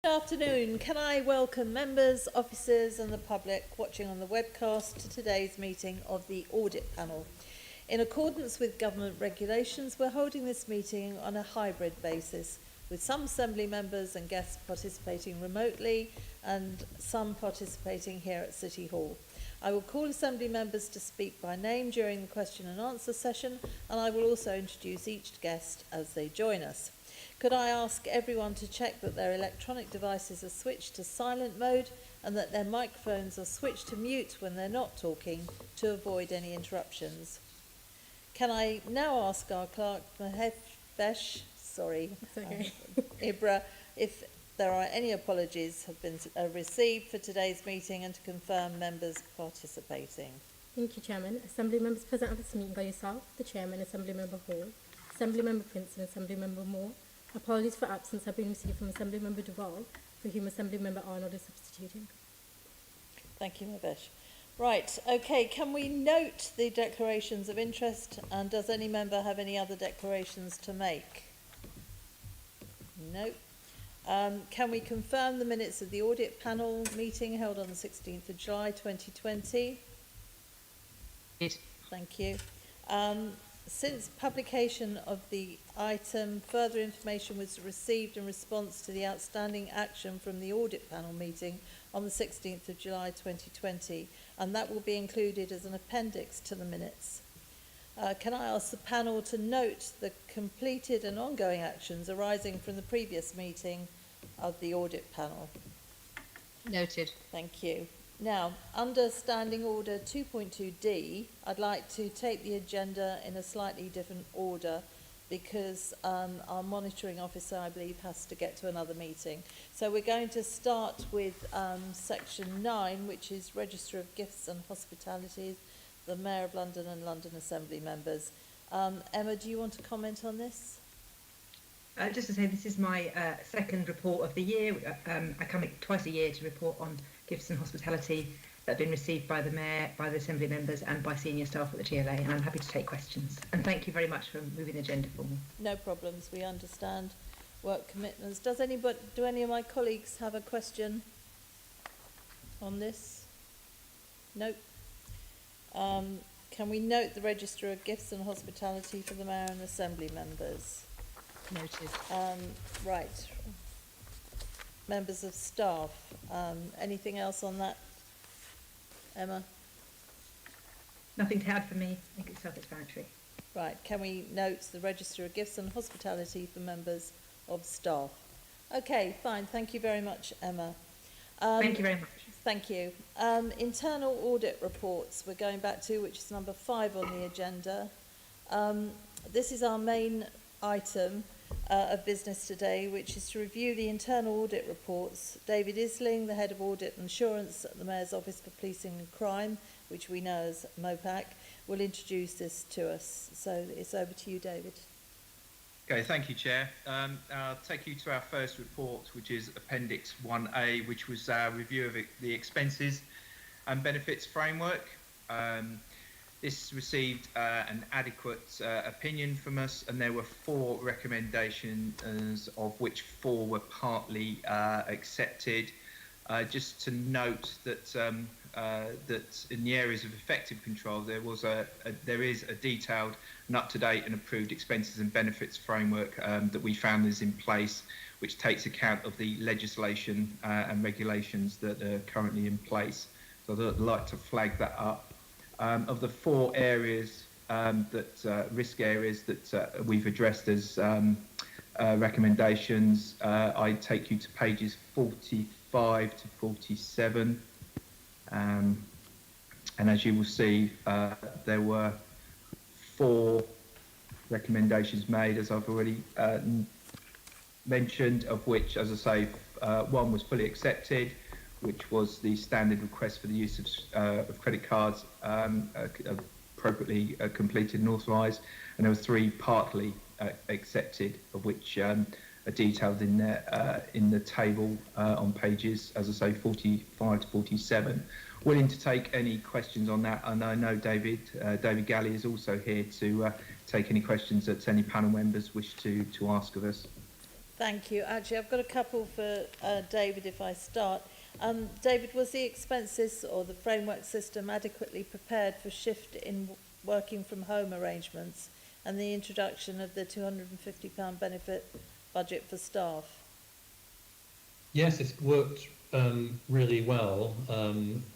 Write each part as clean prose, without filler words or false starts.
Good afternoon. Can I welcome members, officers and the public watching on the webcast to today's meeting of the Audit Panel. In accordance with government regulations, we're holding this meeting on a hybrid basis, with some Assembly members and guests participating remotely and some participating here at City Hall. I will call Assembly members to speak by name during the question and answer session, and I will also introduce each guest as they join us. Could I ask everyone to check that their electronic devices are switched to silent mode and that their microphones are switched to mute when they're not talking to avoid any interruptions? Can I now ask our clerk, Mahesh, Ibra, if there are any apologies have been received for today's meeting and to confirm members participating. Thank you, Chairman. Assembly members present at this meeting by yourself, the Chairman, Assembly Member Hall, Assembly Member Prince and Assembly Member Moore. Apologies for absence have been received from Assembly Member Duval, for whom Assembly Member Arnold is substituting. Thank you, Mahesh. Right, okay, can we note the declarations of interest, and does any member have any other declarations to make? No. Can we confirm the minutes of the Audit Panel meeting held on the 16th of July 2020? Yes. Thank you. Since publication of the item, further information was received in response to the outstanding action from the Audit Panel meeting on the 16th of July 2020, and that will be included as an appendix to the minutes. Can I ask the panel to note the completed and ongoing actions arising from the previous meeting of the Audit Panel? Noted. Thank you. Now, under Standing Order 2.2D, I'd like to take the agenda in a slightly different order because our monitoring officer, I believe, has to get to another meeting. So we're going to start with Section 9, which is Register of Gifts and Hospitalities, the Mayor of London and London Assembly members. Emma, do you want to comment on this? Just to say, this is my second report of the year. I come twice a year to report on gifts and hospitality that have been received by the Mayor, by the Assembly members and by senior staff at the GLA, and I'm happy to take questions. And thank you very much for moving the agenda for me. No problems, we understand work commitments. Do any of my colleagues have a question on this? Nope. Can we note the Register of Gifts and Hospitality for the Mayor and Assembly members? Noted. Right. Members of staff, anything else on that, Emma? Nothing to add for me. I think it's self-explanatory. Right, can we note the Register of Gifts and Hospitality for members of staff? Okay, fine, thank you very much, Emma. Thank you very much. Thank you. Internal audit reports we're going back to, which is number 5 on the agenda. This is our main item of business today, which is to review the internal audit reports. David Isling, the Head of Audit and Assurance at the Mayor's Office for Policing and Crime, which we know as MOPAC, will introduce this to us. So it's over to you, David. Okay, thank you, Chair. I'll take you to our first report, which is Appendix 1A, which was our review of the expenses and benefits framework. This received an adequate opinion from us, and there were 4 recommendations, of which 4 were partly accepted. Just to note that that in the areas of effective control, there is a detailed and up-to-date and approved expenses and benefits framework that we found is in place, which takes account of the legislation and regulations that are currently in place. So I'd like to flag that up. Of the 4 areas risk areas that we've addressed as recommendations, I take you to pages 45 to 47. And as you will see, there were 4 recommendations made, as I've already mentioned, of which, as I say, 1 was fully accepted, which was the standard request for the use of credit cards appropriately completed and authorised, and there were 3 partly accepted, of which are detailed in the table on pages, as I say, 45 to 47. Willing to take any questions on that, and I know David Galley is also here to take any questions that any panel members wish to ask of us. Thank you. Actually, I've got a couple for David if I start. David, was the expenses or the framework system adequately prepared for shift in working from home arrangements and the introduction of the £250 benefit budget for staff? Yes, it's worked really well.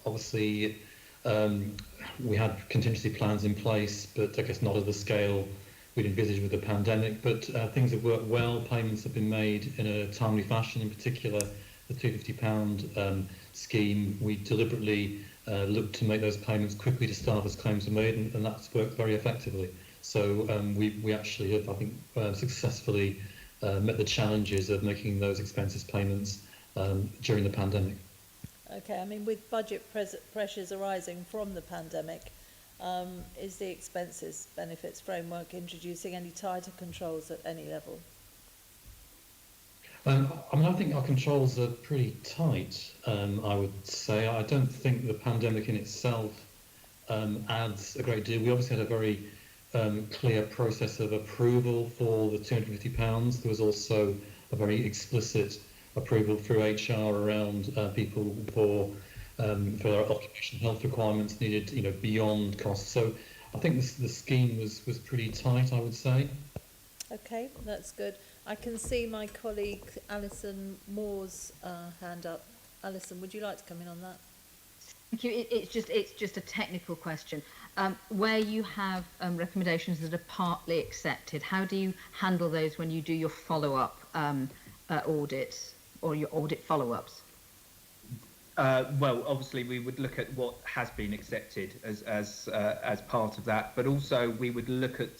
Obviously, we had contingency plans in place, but I guess not at the scale we'd envisaged with the pandemic. But things have worked well. Payments have been made in a timely fashion. In particular, the £250 scheme, we deliberately looked to make those payments quickly to staff as claims were made, and that's worked very effectively. So we actually have, I think, successfully met the challenges of making those expenses payments during the pandemic. Okay, I mean, with budget pressures arising from the pandemic, is the expenses benefits framework introducing any tighter controls at any level? I mean, I think our controls are pretty tight, I would say. I don't think the pandemic in itself adds a great deal. We obviously had a very clear process of approval for the £250. There was also a very explicit approval through HR around people for their occupational health requirements needed, beyond costs. So I think the scheme was pretty tight, I would say. Okay, that's good. I can see my colleague Alison Moore's hand up. Alison, would you like to come in on that? Thank you. It's just a technical question. Where you have recommendations that are partly accepted, how do you handle those when you do your follow-up audits or your audit follow-ups? Well, obviously we would look at what has been accepted as part of that, but also we would look at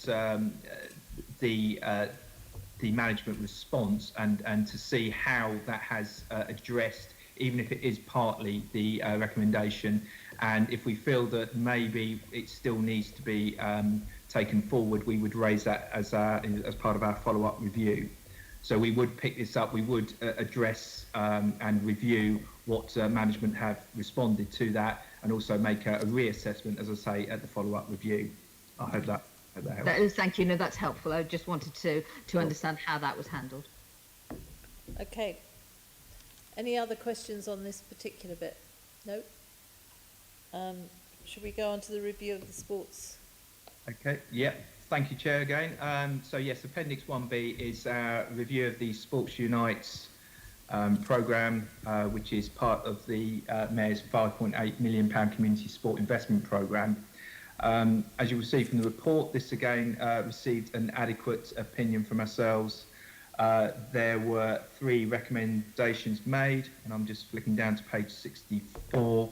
the management response and to see how that has addressed, even if it is partly the recommendation, and if we feel that maybe it still needs to be taken forward, we would raise that as part of our follow-up review. So we would pick this up, we would address and review what management have responded to that, and also make a reassessment, as I say, at the follow-up review. I hope that helps. Thank you. No, that's helpful. I just wanted to understand how that was handled. Okay. Any other questions on this particular bit? No? Should we go on to the review of the sports? Okay, yeah. Thank you, Chair, again. So yes, Appendix 1B is our review of the Sports Unites programme, which is part of the Mayor's £5.8 million community sport investment programme. As you will see from the report, this again received an adequate opinion from ourselves. There were 3 recommendations made, and I'm just flicking down to page 64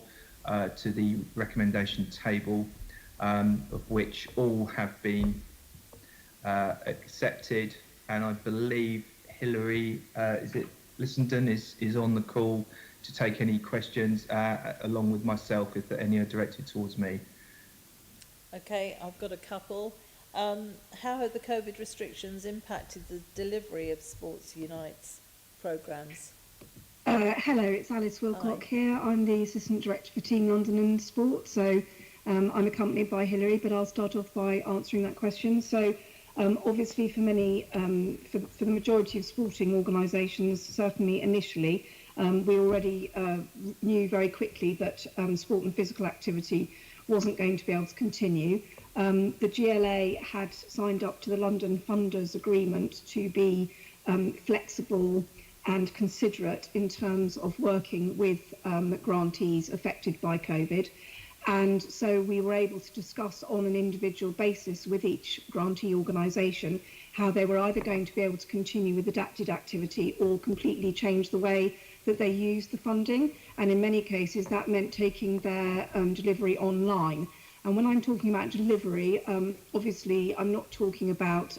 to the recommendation table, of which all have been accepted, and I believe Hilary, Lissenden is on the call to take any questions, along with myself, if any are directed towards me. Okay, I've got a couple. How have the COVID restrictions impacted the delivery of Sports Unites programmes? Hello, it's Alice Wilcock here. I'm the Assistant Director for Team London and Sport. So I'm accompanied by Hilary, but I'll start off by answering that question. So obviously for many, for the majority of sporting organisations, certainly initially, we already knew very quickly that sport and physical activity wasn't going to be able to continue. The GLA had signed up to the London Funders Agreement to be flexible and considerate in terms of working with grantees affected by COVID. And so we were able to discuss on an individual basis with each grantee organisation how they were either going to be able to continue with adapted activity or completely change the way that they use the funding. And in many cases, that meant taking their delivery online. And when I'm talking about delivery, obviously, I'm not talking about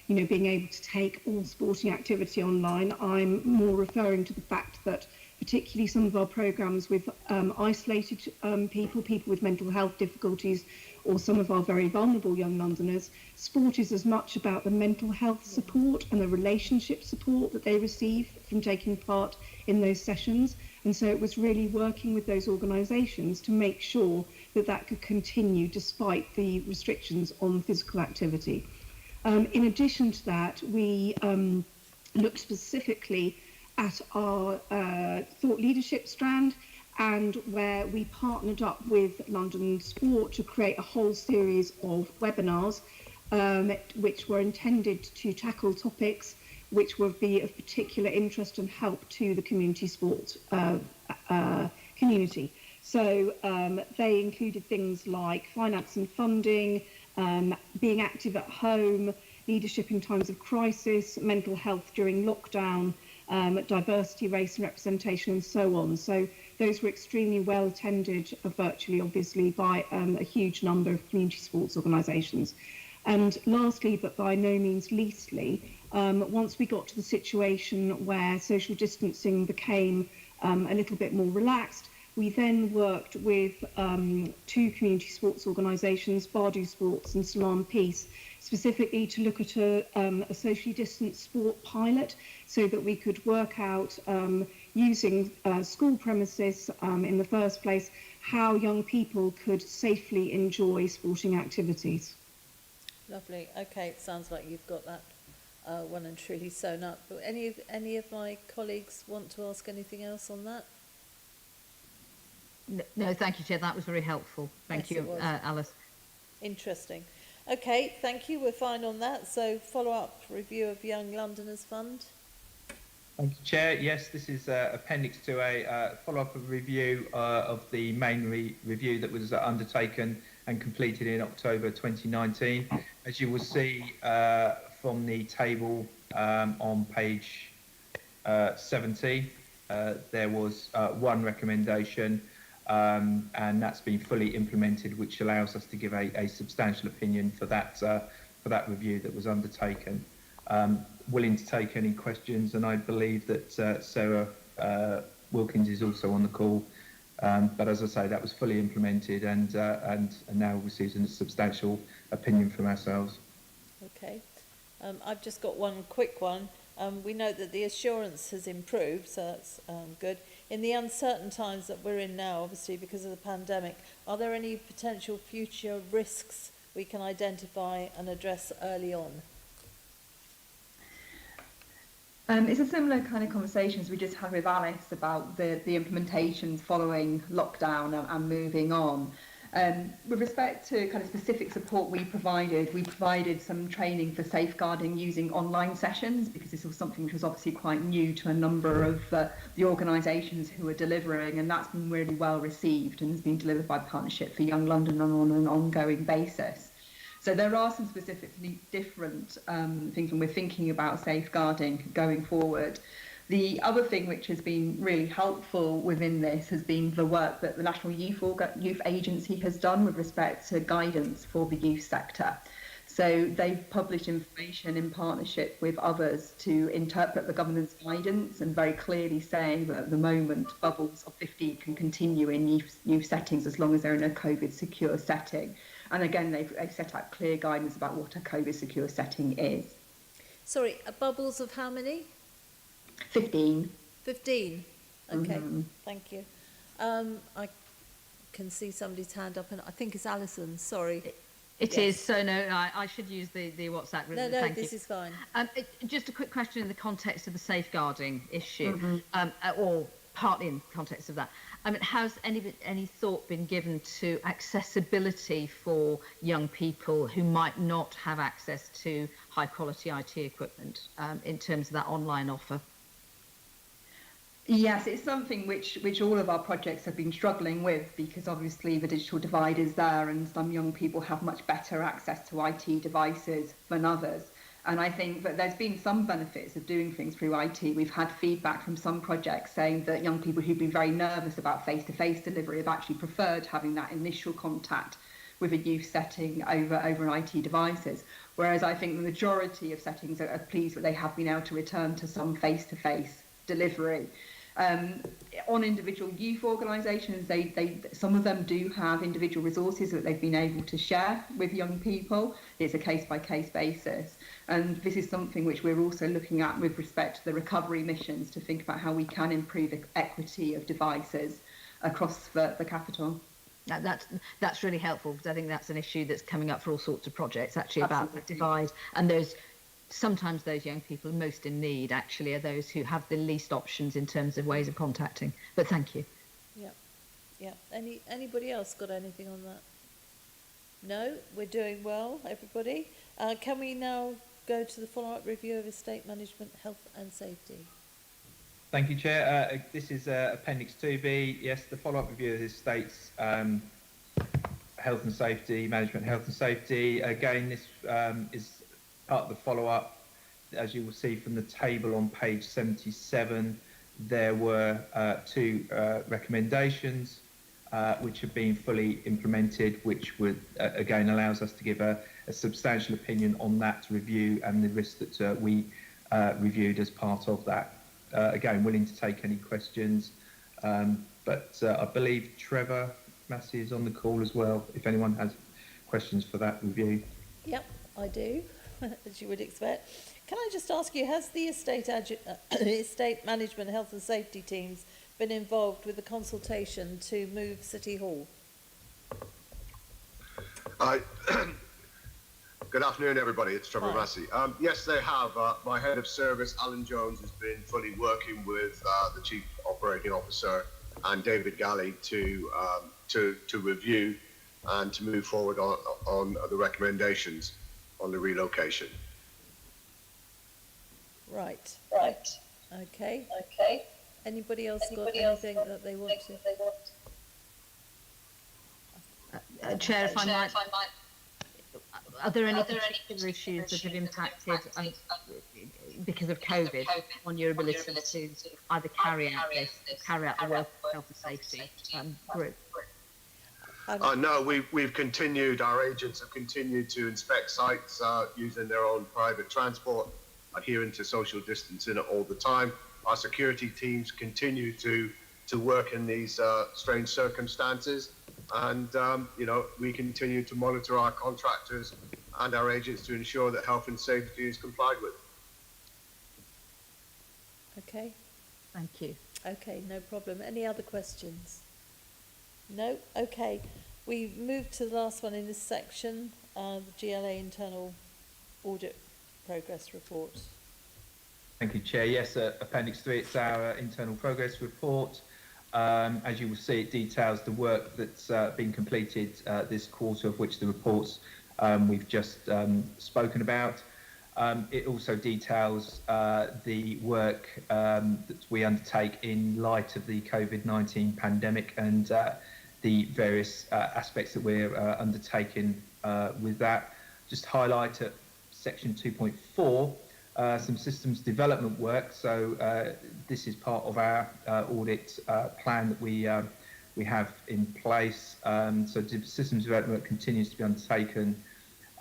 being able to take all sporting activity online. I'm more referring to the fact that particularly some of our programmes with isolated people with mental health difficulties, or some of our very vulnerable young Londoners, sport is as much about the mental health support and the relationship support that they receive from taking part in those sessions. And so it was really working with those organisations to make sure that that could continue despite the restrictions on physical activity. In addition to that, we looked specifically at our thought leadership strand, and where we partnered up with London Sport to create a whole series of webinars which were intended to tackle topics which would be of particular interest and help to the community sports community. So they included things like finance and funding, being active at home, leadership in times of crisis, mental health during lockdown, diversity, race and representation, and so on. So those were extremely well attended virtually, obviously, by a huge number of community sports organisations. And lastly, but by no means leastly, once we got to the situation where social distancing became a little bit more relaxed, we then worked with two community sports organisations, Bardu Sports and Salam Peace, specifically to look at a socially distanced sport pilot so that we could work out, using school premises in the first place, how young people could safely enjoy sporting activities. Lovely. Okay, it sounds like you've got that well and truly sewn up. But any of my colleagues want to ask anything else on that? No, thank you, Chair. That was very helpful. Thank Yes, you, Alice. Interesting. Okay, thank you. We're fine on that. So follow-up review of Young Londoners Fund. Thank you, Chair. Yes, this is Appendix to a follow-up review of the main review that was undertaken and completed in October 2019. As you will see from the table on page 70, there was one recommendation, and that's been fully implemented, which allows us to give a substantial opinion for that review that was undertaken. Willing to take any questions, and I believe that Sarah Wilkins is also on the call. But as I say, that was fully implemented and now receives a substantial opinion from ourselves. Okay. I've just got one quick one. We note that the assurance has improved, so that's good. In the uncertain times that we're in now, obviously because of the pandemic, are there any potential future risks we can identify and address early on? It's a similar kind of conversations we just had with Alice about the implementations following lockdown and moving on. With respect to kind of specific support we provided some training for safeguarding using online sessions, because this was something which was obviously quite new to a number of the organisations who were delivering, and that's been really well received and has been delivered by Partnership for Young London on an ongoing basis. So there are some specifically different things when we're thinking about safeguarding going forward. The other thing which has been really helpful within this has been the work that the National Youth Agency has done with respect to guidance for the youth sector. So they've published information in partnership with others to interpret the government's guidance and very clearly say that at the moment bubbles of 50 can continue in youth settings as long as they're in a COVID secure setting. And again, they've set out clear guidance about what a COVID secure setting is. Sorry, bubbles of how many? 15. 15. Okay, Thank you. I can see somebody's hand up, and I think it's Alison. Sorry. It is. So no, I should use the WhatsApp. No, Thank this you. is fine. Just a quick question in the context of the safeguarding issue, or partly in the context of that. Has any thought been given to accessibility for young people who might not have access to high quality IT equipment in terms of that online offer? Yes, it's something which all of our projects have been struggling with, because obviously the digital divide is there and some young people have much better access to IT devices than others. And I think that there's been some benefits of doing things through IT. We've had feedback from some projects saying that young people who've been very nervous about face-to-face delivery have actually preferred having that initial contact with a youth setting over IT devices. Whereas I think the majority of settings are pleased that they have been able to return to some face-to-face delivery. On individual youth organisations, some of them do have individual resources that they've been able to share with young people. It's a case-by-case basis. And this is something which we're also looking at with respect to the recovery missions, to think about how we can improve equity of devices across the capital. That's really helpful, because I think that's an issue that's coming up for all sorts of projects, actually, about Absolutely. the divide and those sometimes those young people most in need actually are those who have the least options in terms of ways of contacting. But thank you. Yeah. Anybody else got anything on that? No, we're doing well, everybody. Can we now go to the follow-up review of estate management, health and safety? Thank you, Chair. This is Appendix 2B. Yes, the follow-up review of the estate's health and safety, management, health and safety. Again, this is part of the follow-up. As you will see from the table on page 77, there were two recommendations which have been fully implemented, which would again allows us to give a substantial opinion on that review and the risks that we reviewed as part of that. Again, willing to take any questions, but I believe Trevor Massey is on the call as well, if anyone has questions for that review. Yep, I do, as you would expect. Can I just ask you, has the estate management, health and safety teams been involved with the consultation to move City Hall? Good afternoon, everybody. It's Trevor Massey. Yes, they have. My head of service, Alan Jones, has been fully working with the Chief Operating Officer and David Galley to review and to move forward on the recommendations on the relocation. Right. Okay. Anybody else got anything that they want to? Chair, if I might, are there any particular issues that have impacted because of COVID on your ability to either carry out the work of health and safety group? No, we've continued, our agents have continued to inspect sites using their own private transport, adhering to social distancing all the time. Our security teams continue to work in these strange circumstances, and we continue to monitor our contractors and our agents to ensure that health and safety is complied with. Okay. Thank you. Okay, no problem. Any other questions? No? Okay. We move to the last one in this section, the GLA Internal Audit Progress Report. Thank you, Chair. Yes, Appendix 3, it's our internal progress report. As you will see, it details the work that's been completed this quarter, of which the reports we've just spoken about. It also details the work that we undertake in light of the COVID-19 pandemic and the various aspects that we're undertaking with that. Just highlight at section 2.4 some systems development work. So this is part of our audit plan that we have in place. So systems development work continues to be undertaken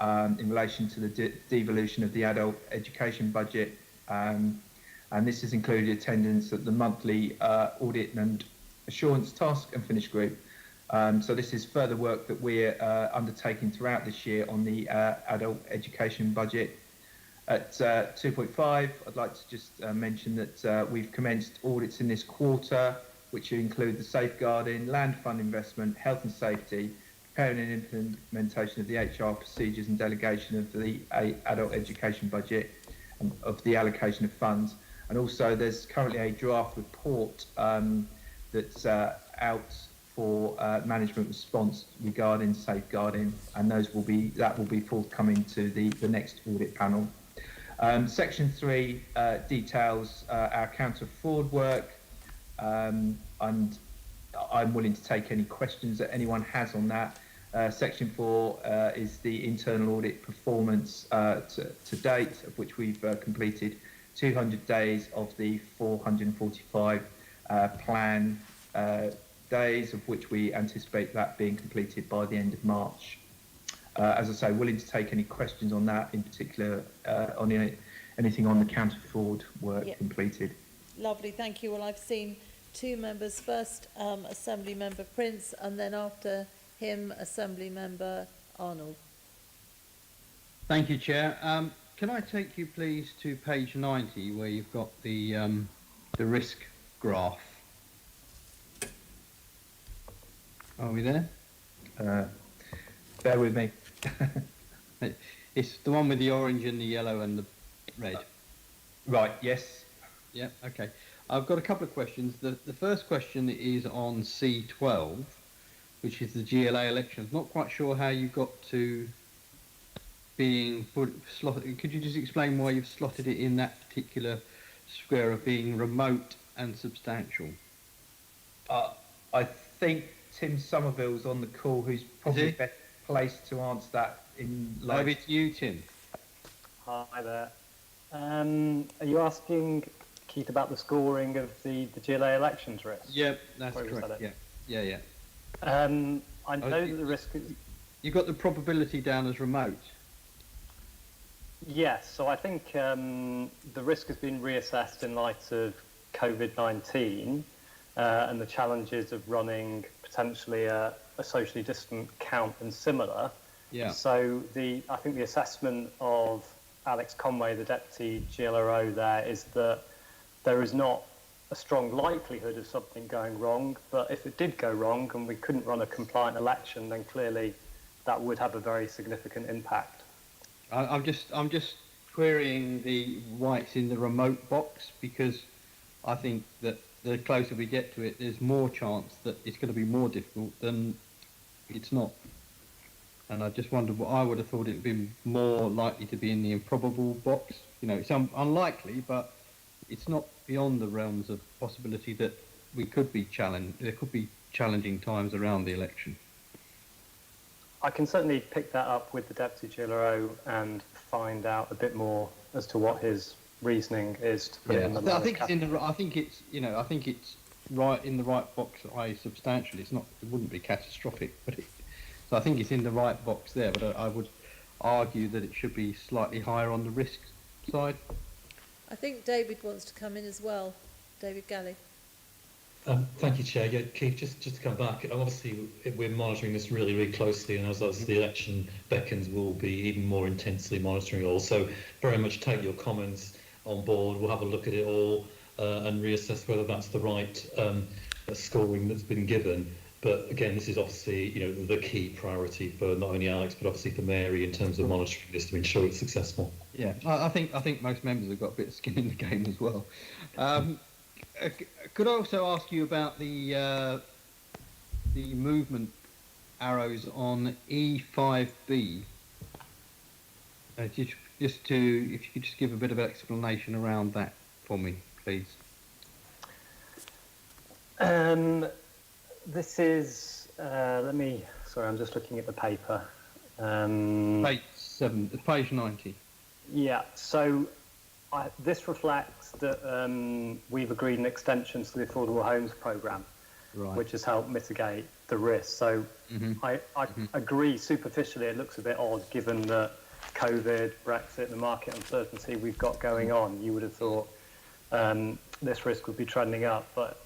in relation to the devolution of the adult education budget, and this has included attendance at the monthly audit and assurance task and finish group. So this is further work that we're undertaking throughout this year on the adult education budget. At 2.5, I'd like to just mention that we've commenced audits in this quarter, which include the safeguarding, land fund investment, health and safety, preparing and implementation of the HR procedures and delegation of the adult education budget and of the allocation of funds. And also there's currently a draft report that's out for management response regarding safeguarding, and that will be forthcoming to the next audit panel. Section 3 details our counter fraud work, and I'm willing to take any questions that anyone has on that. Section 4 is the internal audit performance to date, of which we've completed 200 days of the 445 plan days, of which we anticipate that being completed by the end of March. As I say, willing to take any questions on that, in particular on anything on the counter fraud work completed. Lovely, thank you. Well, I've seen two members. First, Assembly Member Prince, and then after him, Assembly Member Arnold. Thank you, Chair. Can I take you, please, to page 90, where you've got the risk graph? Are we there? Bear with me. It's the one with the orange and the yellow and the read? Right, yes. Yeah, okay. I've got a couple of questions. The first question is on C12, which is the GLA elections. Not quite sure how you got to being slotted. Could you just explain why you've slotted it in that particular square of being remote and substantial? I think Tim Somerville's on the call, who's probably best placed to answer that in live. Maybe it's you, Tim. Hi there. Are you asking, Keith, about the scoring of the GLA elections risk? Yep, that's correct. Yeah. I know that the risk is... You've got the probability down as remote. Yes, so I think the risk has been reassessed in light of COVID-19 and the challenges of running potentially a socially distant count and similar. Yeah. So I think the assessment of Alex Conway, the Deputy GLRO there, is that there is not a strong likelihood of something going wrong, but if it did go wrong and we couldn't run a compliant election, then clearly that would have a very significant impact. I'm just querying why it's in the remote box, because I think that the closer we get to it, there's more chance that it's going to be more difficult than it's not. And I just wondered what I would have thought it would be more likely to be in the improbable box. You know, it's unlikely, but it's not beyond the realms of possibility that we could be challenged. There could be challenging times around the election. I can certainly pick that up with the Deputy GLRO and find out a bit more as to what his reasoning is to put it in the I think it's right in the right box, i.e. substantial. It wouldn't be catastrophic, but so I think it's in the right box there, but I would argue that it should be slightly higher on the risk side. I think David wants to come in as well. David Galley. Thank you, Chair. Yeah, Keith, just to come back, obviously we're monitoring this really, really closely, and as the election beckons, we'll be even more intensely monitoring it all. So very much take your comments on board. We'll have a look at it all and reassess whether that's the right scoring that's been given. But again, this is obviously, the key priority for not only Alex, but obviously for Mary in terms of monitoring this to ensure it's successful. Yeah, I think most members have got a bit of skin in the game as well. Could I also ask you about the movement arrows on E5B? If you could just give a bit of explanation around that for me, please. This is, sorry, I'm just looking at the paper. Page 90. Yeah, so this reflects that we've agreed an extension to the Affordable Homes Programme, right, which has helped mitigate the risk. So I agree superficially it looks a bit odd given that COVID, Brexit, the market uncertainty we've got going on. You would have thought this risk would be trending up, but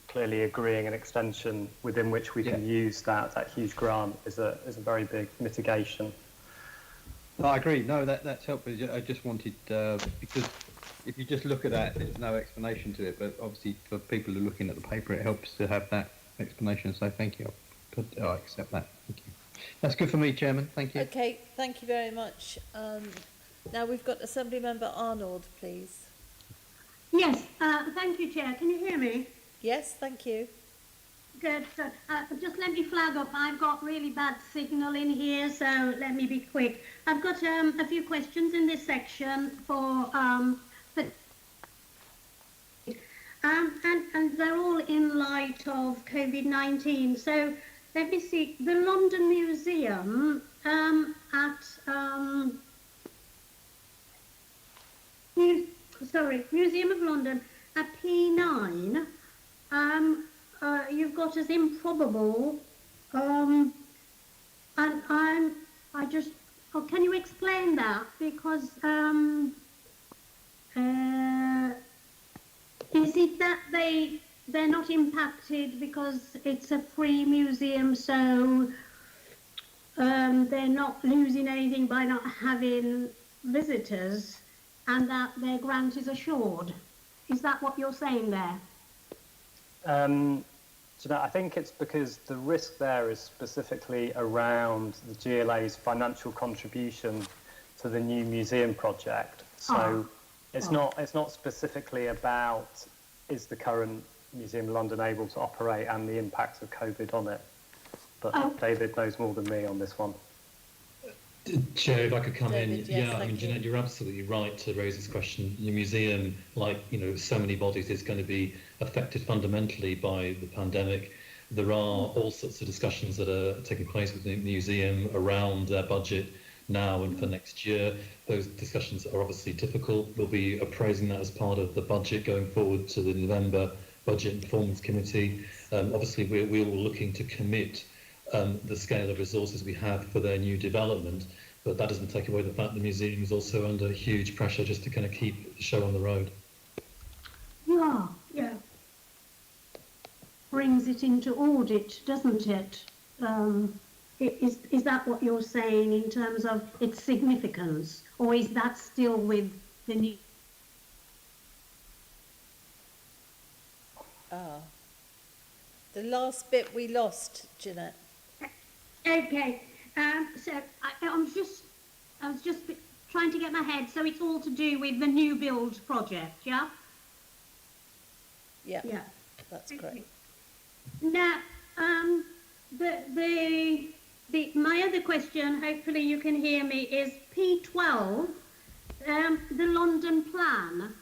clearly agreeing an extension within which we can use that huge grant is a very big mitigation. No, I agree. No, that's helpful. I just wanted, because if you just look at that, there's no explanation to it. But obviously, for people who are looking at the paper, it helps to have that explanation. So thank you. I accept that. Thank you. That's good for me, Chairman. Thank you. Okay, thank you very much. Now we've got Assembly Member Arnold, please. Yes, thank you, Chair. Can you hear me? Yes, thank you. Good. Just let me flag up. I've got really bad signal in here, so let me be quick. I've got a few questions in this section and they're all in light of COVID-19. So let me see. The London Museum Museum of London at P9. You've got as improbable, and can you explain that? Because is it that they're not impacted because it's a free museum, so they're not losing anything by not having visitors, and that their grant is assured? Is that what you're saying there? So I think it's because the risk there is specifically around the GLA's financial contribution to the new museum project. So It's not specifically about is the current Museum of London able to operate and the impacts of COVID on it. But David knows more than me on this one. Chair, if I could come David, in. yes, Yeah, I mean, Jeanette, you're absolutely right to raise this question. Your museum, like, so many bodies, is going to be affected fundamentally by the pandemic. There are all sorts of discussions that are taking place within the museum around their budget now and for next year. Those discussions are obviously difficult. We'll be appraising that as part of the budget going forward to the November Budget and Performance Committee. Obviously, we're all looking to commit the scale of resources we have for their new development, but that doesn't take away the fact the museum is also under huge pressure just to kind of keep the show on the road. Yeah. Brings it into audit, doesn't it? Is that what you're saying in terms of its significance, or is that still with the new? The last bit we lost, Jeanette. Okay, so I was just trying to get my head. So it's all to do with the new build project, yeah? Yeah. Yeah. That's correct. Now, my other question, hopefully you can hear me, is P12, the London plan.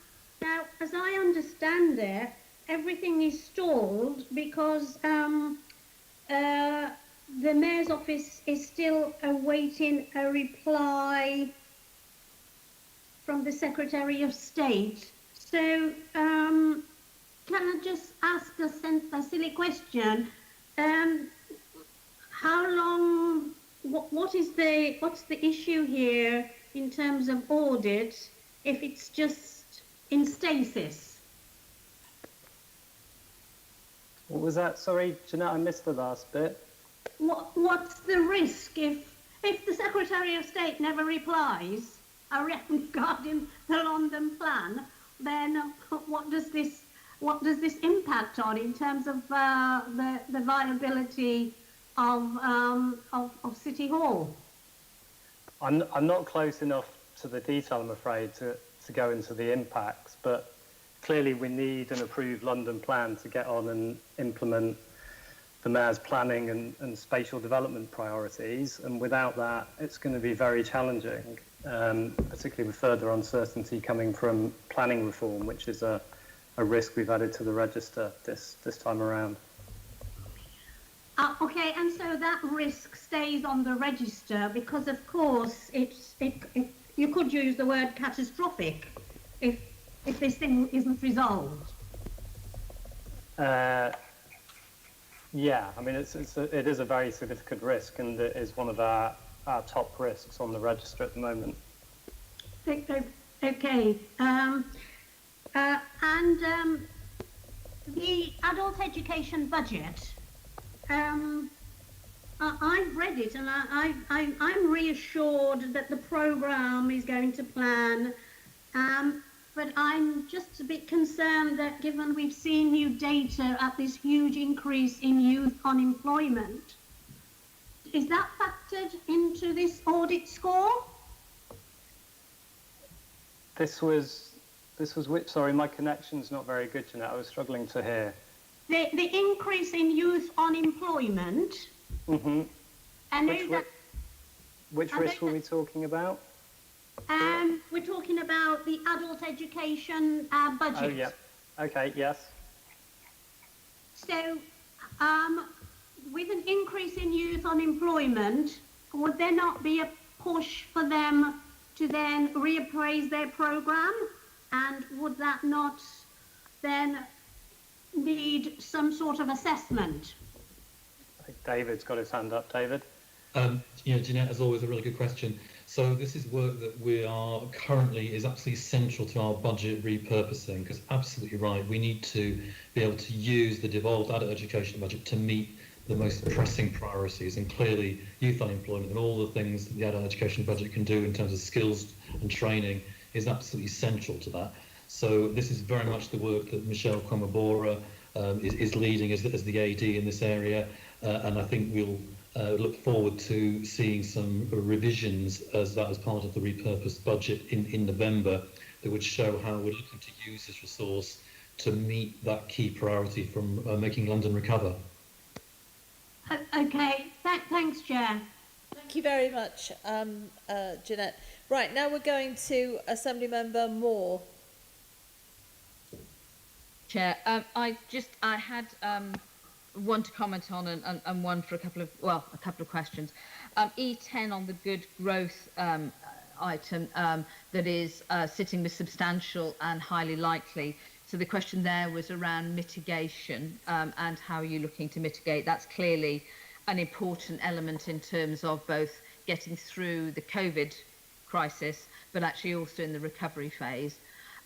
Now, as I understand it, everything is stalled because the Mayor's office is still awaiting a reply from the Secretary of State. So, can I just ask a silly question? How long? What's the issue here in terms of audit if it's just in stasis? What was that? Sorry, Jeanette, I missed the last bit. What's the risk if the Secretary of State never replies regarding the London plan? Then what does this impact on in terms of the viability of City Hall? I'm not close enough to the detail, I'm afraid, to go into the impacts, but clearly we need an approved London plan to get on and implement the Mayor's planning and spatial development priorities, and without that it's going to be very challenging, particularly with further uncertainty coming from planning reform, which is a risk we've added to the register this time around. Okay, and so that risk stays on the register because, of course, you could use the word catastrophic if this thing isn't resolved. Yeah, I mean, it is a very significant risk, and it is one of our top risks on the register at the moment. Okay. The adult education budget, I've read it and I'm reassured that the programme is going to plan, but I'm just a bit concerned that given we've seen new data at this huge increase in youth unemployment, is that factored into this audit score? This was which? Sorry, my connection's not very good, Jeanette. I was struggling to hear. The increase in youth unemployment. Mm-hmm. Which risk were we talking about? We're talking about the adult education budget. Oh, yeah. Okay, yes. So, with an increase in youth unemployment, would there not be a push for them to then reappraise their programme? And would that not then need some sort of assessment? I think David's got his hand up. David? Jeanette, as always, a really good question. So this is work that we are currently is absolutely central to our budget repurposing, because absolutely right, we need to be able to use the devolved adult education budget to meet the most pressing priorities, and clearly youth unemployment and all the things that the adult education budget can do in terms of skills and training is absolutely central to that. So this is very much the work that Michelle Kwamabora is leading as the AD in this area, and I think we'll look forward to seeing some revisions as part of the repurposed budget in November that would show how we're looking to use this resource to meet that key priority from making London recover. Okay, thanks, Chair. Thank you very much, Jeanette. Right, now we're going to Assembly Member Moore. Chair, I had one to comment on and one for a couple of questions. E10 on the good growth item that is sitting with substantial and highly likely. So the question there was around mitigation and how you're looking to mitigate. That's clearly an important element in terms of both getting through the COVID crisis, but actually also in the recovery phase.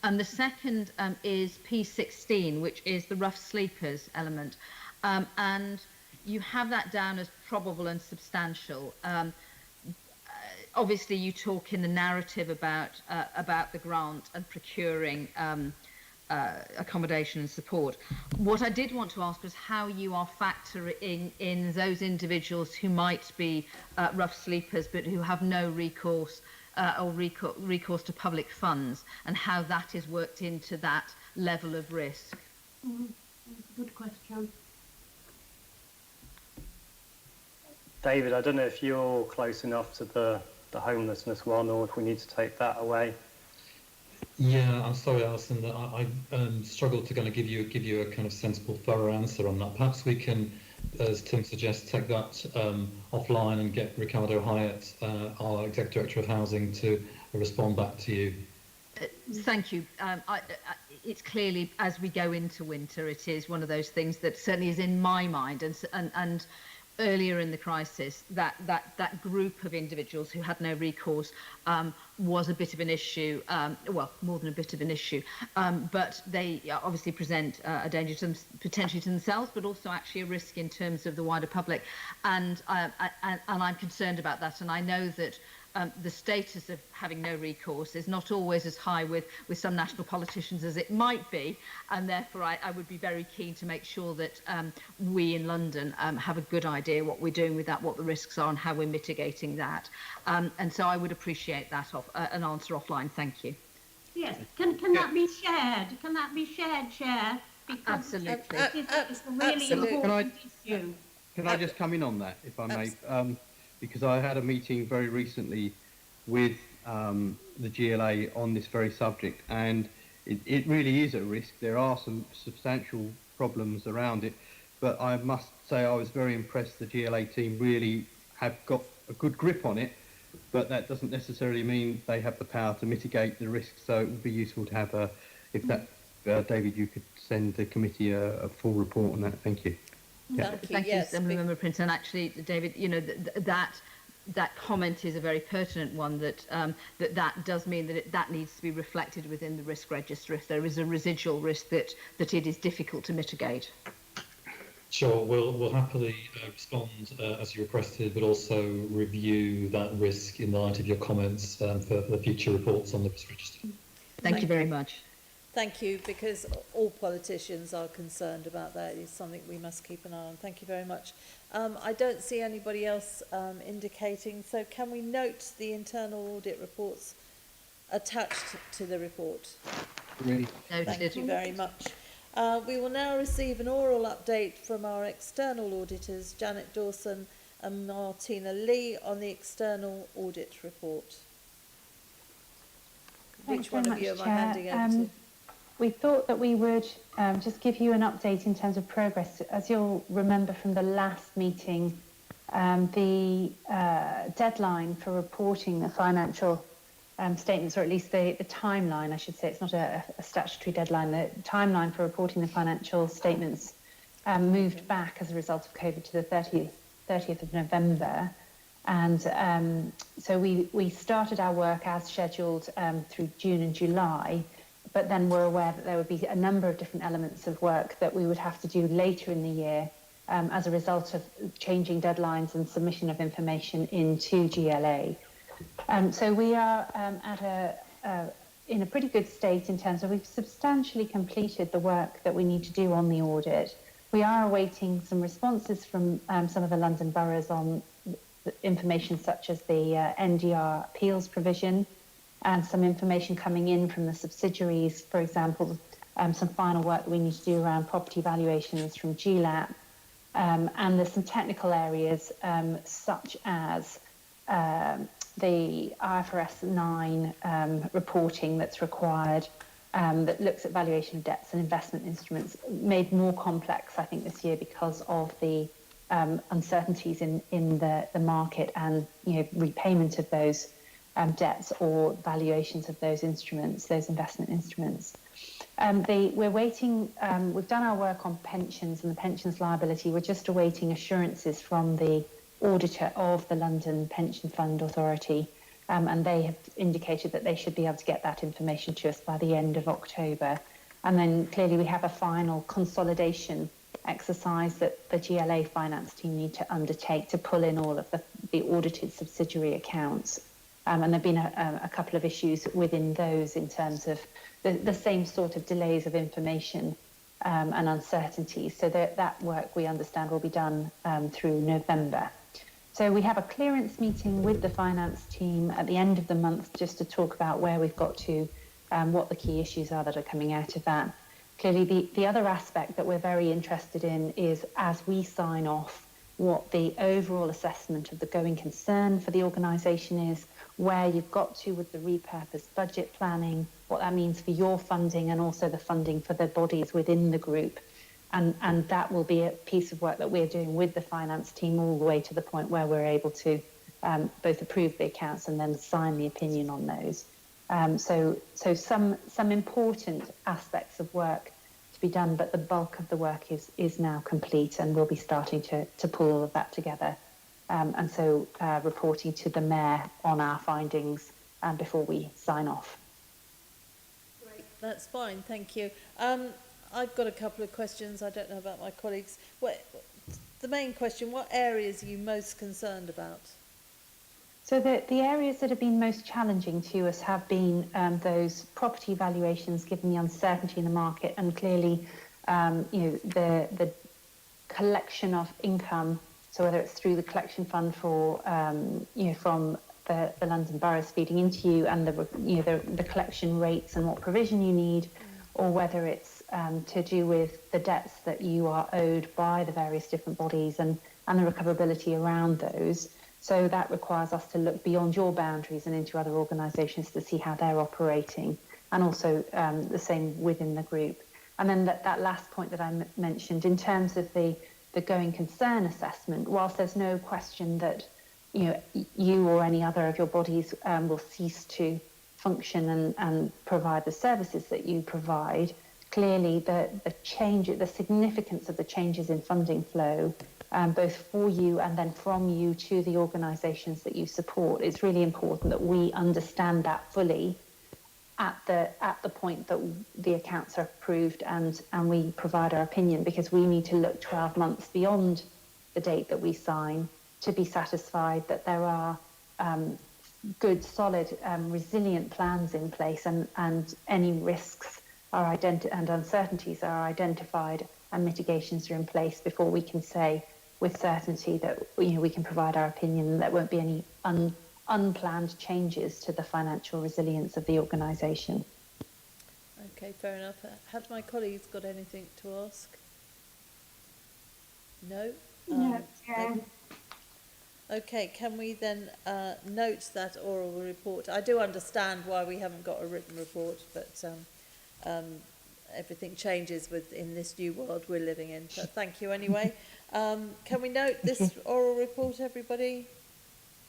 And the second is P16, which is the rough sleepers element. And you have that down as probable and substantial. Obviously, you talk in the narrative about the grant and procuring accommodation and support. What I did want to ask was how you are factoring in those individuals who might be rough sleepers but who have no recourse or recourse to public funds, and how that is worked into that level of risk. Good question. David, I don't know if you're close enough to the homelessness one, or if we need to take that away. Yeah, I'm sorry, Alison, that I struggled to kind of give you a kind of sensible, thorough answer on that. Perhaps we can, as Tim suggests, take that offline and get Ricardo Hyatt, our Executive Director of Housing, to respond back to you. Thank you. It's clearly, as we go into winter, it is one of those things that certainly is in my mind, and earlier in the crisis, that group of individuals who had no recourse was a bit of an issue, well, more than a bit of an issue, but they obviously present a danger to them, potentially to themselves, but also actually a risk in terms of the wider public. And I'm concerned about that, and I know that the status of having no recourse is not always as high with some national politicians as it might be, and therefore I would be very keen to make sure that we in London have a good idea what we're doing with that, what the risks are, and how we're mitigating that. And so I would appreciate that an answer offline. Thank you. Yes, can that be shared? Can that be shared, Chair? Because absolutely. It's a really important issue. Can I just come in on that, if I may? Because I had a meeting very recently with the GLA on this very subject, and it really is a risk. There are some substantial problems around it, but I must say I was very impressed the GLA team really have got a good grip on it, but that doesn't necessarily mean they have the power to mitigate the risks. So it would be useful to have David, you could send the committee a full report on that. Thank you. Yeah. Thank you, Member Prince. And actually, David, you know, that comment is a very pertinent one. That does mean that needs to be reflected within the risk register if there is a residual risk that it is difficult to mitigate. Sure, we'll happily respond as you requested, but also review that risk in the light of your comments for the future reports on the risk register. Thank you very much. Thank you, because all politicians are concerned about that. It's something we must keep an eye on. Thank you very much. I don't see anybody else indicating, so can we note the internal audit reports attached to the report? Really? Thank you very much. We will now receive an oral update from our external auditors, Janet Dawson and Martina Lee, on the external audit report. Thanks Which one very of you much, am I Chair. handing over to? We thought that we would just give you an update in terms of progress. As you'll remember from the last meeting, the deadline for reporting the financial statements, or at least the timeline, I should say, it's not a statutory deadline, the timeline for reporting the financial statements moved back as a result of COVID to the 30th of November. And so we started our work as scheduled through June and July, but then we're aware that there would be a number of different elements of work that we would have to do later in the year as a result of changing deadlines and submission of information into GLA. So we are in a pretty good state in terms of we've substantially completed the work that we need to do on the audit. We are awaiting some responses from some of the London boroughs on information such as the NDR appeals provision, and some information coming in from the subsidiaries, for example, some final work that we need to do around property valuations from GLAP. And there's some technical areas such as the IFRS 9 reporting that's required, that looks at valuation of debts and investment instruments, made more complex, I think, this year because of the uncertainties in the market and repayment of those debts or valuations of those instruments, those investment instruments. We're waiting, we've done our work on pensions and the pensions liability. We're just awaiting assurances from the auditor of the London Pension Fund Authority, and they have indicated that they should be able to get that information to us by the end of October. And then clearly we have a final consolidation exercise that the GLA finance team need to undertake to pull in all of the audited subsidiary accounts. And there have been a couple of issues within those in terms of the same sort of delays of information and uncertainties. So that work, we understand, will be done through November. So we have a clearance meeting with the finance team at the end of the month just to talk about where we've got to, what the key issues are that are coming out of that. Clearly, the other aspect that we're very interested in is, as we sign off, what the overall assessment of the going concern for the organisation is, where you've got to with the repurposed budget planning, what that means for your funding and also the funding for the bodies within the group. And that will be a piece of work that we're doing with the finance team all the way to the point where we're able to both approve the accounts and then sign the opinion on those. So some important aspects of work to be done, but the bulk of the work is now complete, and we'll be starting to pull all of that together. And so reporting to the Mayor on our findings before we sign off. Great, that's fine, thank you. I've got a couple of questions. I don't know about my colleagues. The main question, what areas are you most concerned about? So the areas that have been most challenging to us have been those property valuations, given the uncertainty in the market, and clearly, the collection of income. So whether it's through the collection fund for, from the London boroughs feeding into you, and the collection rates and what provision you need, or whether it's to do with the debts that you are owed by the various different bodies and the recoverability around those. So that requires us to look beyond your boundaries and into other organisations to see how they're operating, and also the same within the group. And then that last point that I mentioned, in terms of the going concern assessment, whilst there's no question that you or any other of your bodies will cease to function and provide the services that you provide, clearly the significance of the changes in funding flow, both for you and then from you to the organisations that you support, it's really important that we understand that fully at the point that the accounts are approved and we provide our opinion, because we need to look 12 months beyond the date that we sign to be satisfied that there are good, solid, resilient plans in place, and any risks are and uncertainties are identified and mitigations are in place before we can say with certainty that we can provide our opinion and there won't be any unplanned changes to the financial resilience of the organisation. Okay, fair enough. Have my colleagues got anything to ask? No? No, yeah. Okay, can we then note that oral report? I do understand why we haven't got a written report, but everything changes in this new world we're living in. But thank you anyway. Can we note this oral report, everybody?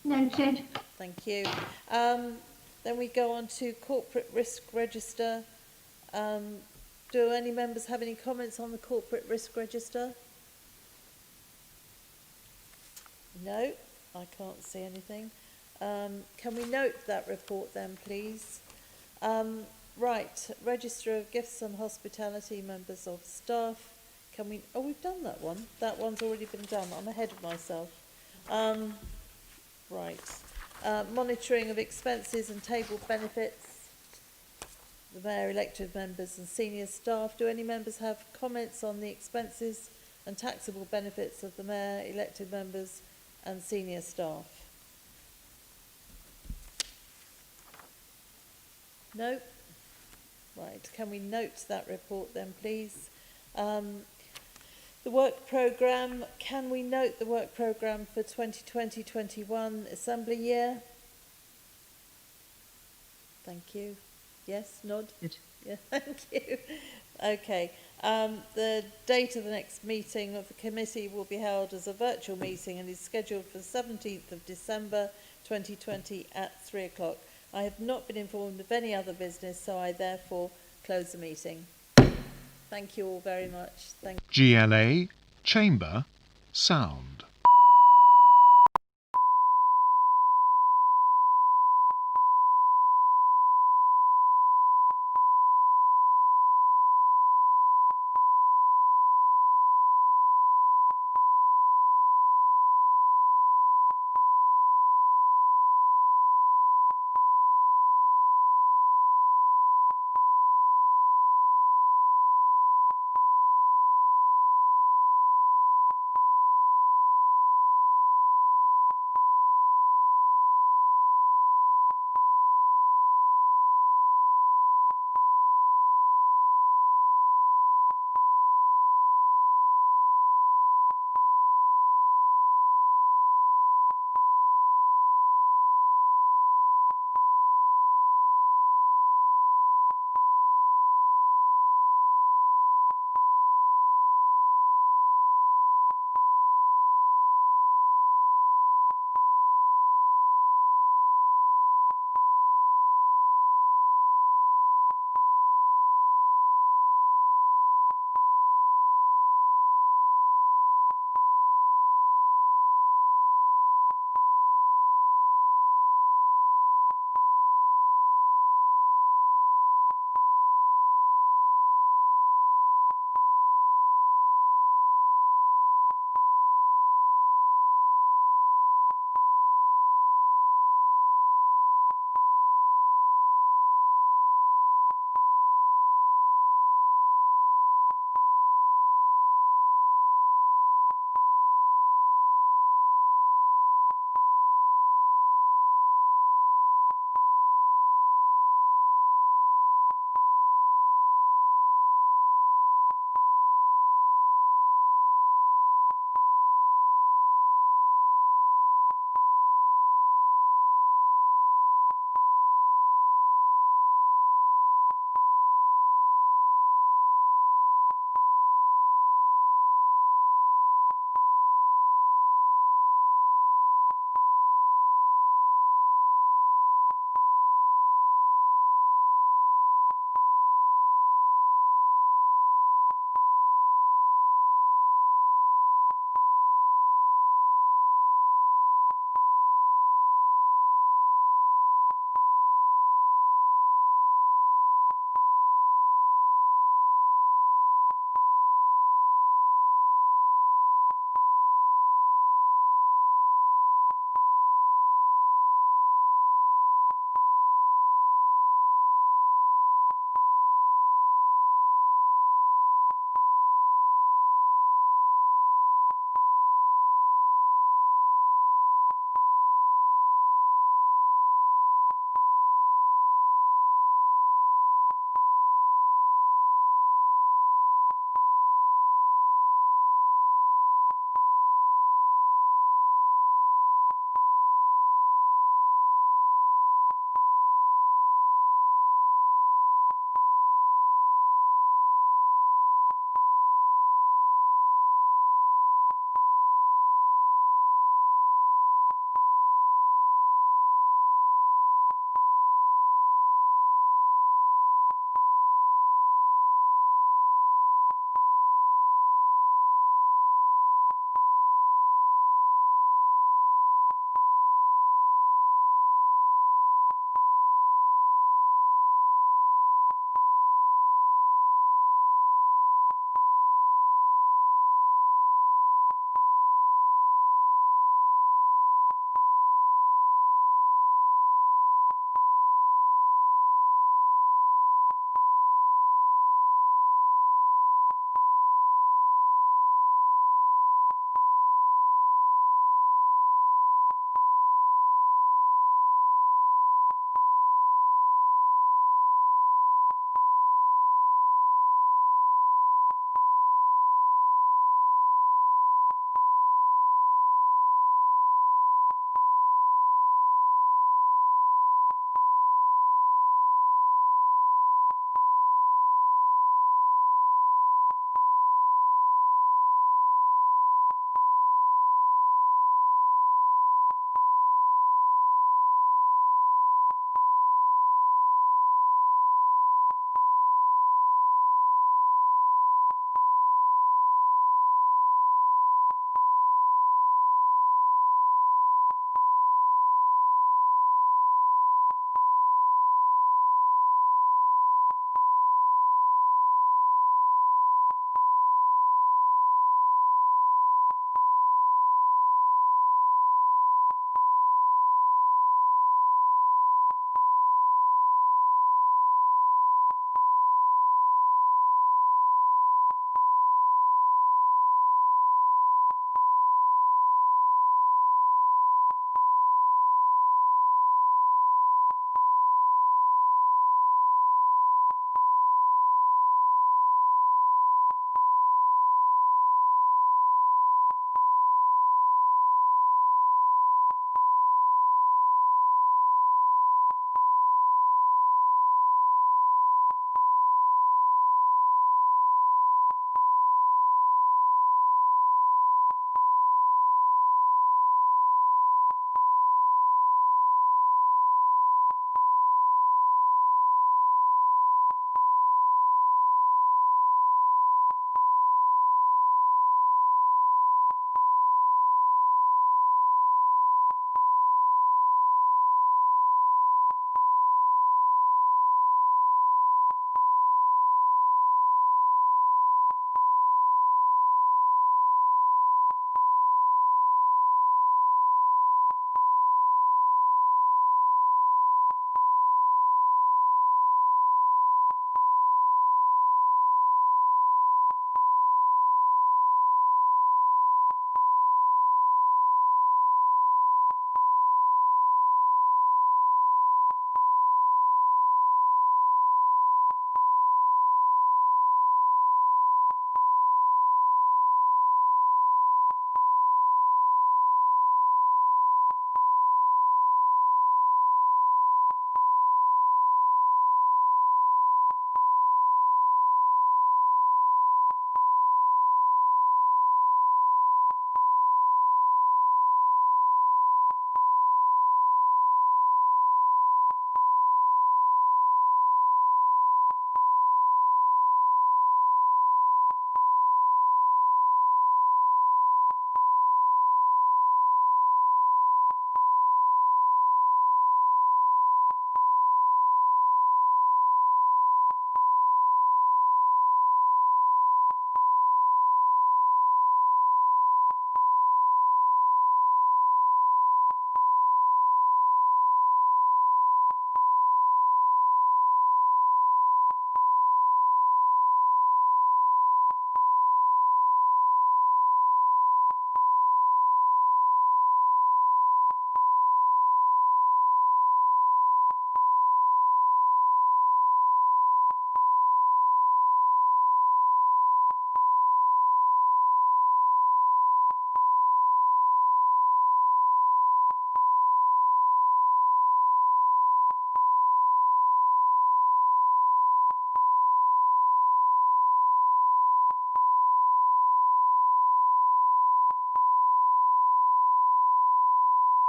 Noted. Thank you. Then we go on to corporate risk register. Do any members have any comments on the corporate risk register? No, I can't see anything. Can we note that report then, please? Right, register of gifts and hospitality, members of staff. Can we? Oh, we've done that one. That one's already been done. I'm ahead of myself. Right. Monitoring of expenses and tabled benefits. The mayor, elected members and senior staff. Do any members have comments on the expenses and taxable benefits of the Mayor, elected members and senior staff. No? Right, can we note that report then, please? The work programme, can we note the work programme for 2020-21 Assembly year? Thank you. Yes, nod? Good. Yeah, thank you. Okay. The date of the next meeting of the committee will be held as a virtual meeting and is scheduled for the 17th of December 2020 at 3 o'clock. I have not been informed of any other business, so I therefore close the meeting. Thank you all very much. Thank you. GLA Chamber Sound.